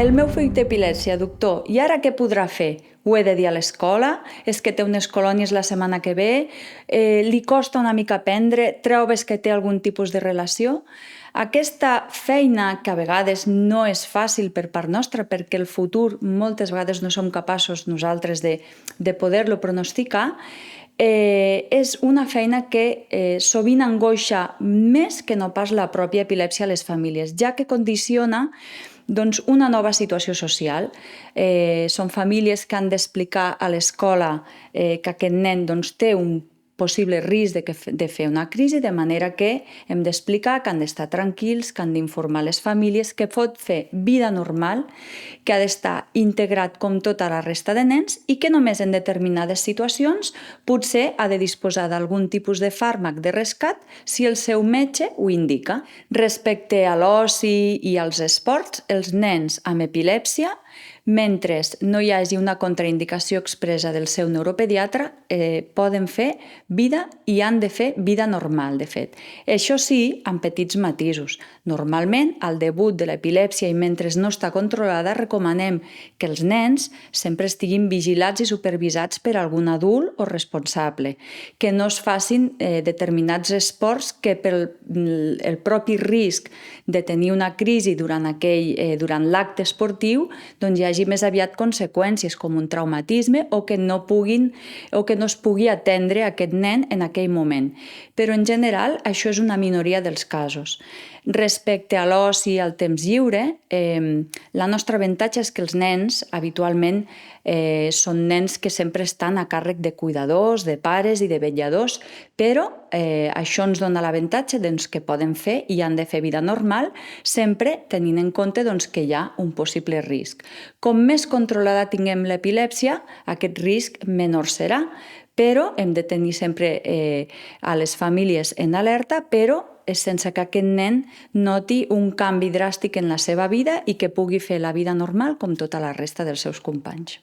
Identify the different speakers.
Speaker 1: El meu fill té epilèpsia, doctor, i ara què podrà fer? Ho he de dir a l'escola? És que té unes colònies la setmana que ve? Li costa una mica aprendre? Trobes que té algun tipus de relació? Aquesta feina, que a vegades no és fàcil per part nostra, perquè el futur moltes vegades no som capaços nosaltres de poder-lo pronosticar, és una feina que sovint angoixa més que no pas la pròpia epilèpsia a les famílies, ja que condiciona una nova situació social. Són famílies que han d'explicar a l'escola que aquest nen té un possible risc de fer una crisi, de manera que hem d'explicar que han d'estar tranquils, que han d'informar les famílies, que pot fer vida normal, que ha d'estar integrat com tota la resta de nens i que només en determinades situacions potser ha de disposar d'algun tipus de fàrmac de rescat si el seu metge ho indica. Respecte a l'oci i als esports, els nens amb epilèpsia, mentre no hi hagi una contraindicació expressa del seu neuropediatre, poden fer vida i han de fer vida normal, de fet. Això sí, amb petits matisos. Normalment, al debut de l'epilèpsia i mentre no està controlada, recomanem que els nens sempre estiguin vigilats i supervisats per algun adult o responsable, que no es facin determinats esports que pel propi risc de tenir una crisi durant l'acte esportiu hi hagi més aviat conseqüències com un traumatisme o que no es pugui atendre aquest nen en aquell moment. Però en general això és una minoria dels casos. Respecte a l'oci i al temps lliure, el nostre avantatge és que els nens habitualment són nens que sempre estan a càrrec de cuidadors, de pares i de vetlladors, però això ens dona l'avantatge que poden fer i han de fer vida normal, sempre tenint en compte que hi ha un possible risc. Com més controlada tinguem l'epilèpsia, aquest risc menor serà, però hem de tenir sempre a les famílies en alerta, però sense que aquest nen noti un canvi dràstic en la seva vida i que pugui fer la vida normal com tota la resta dels seus companys.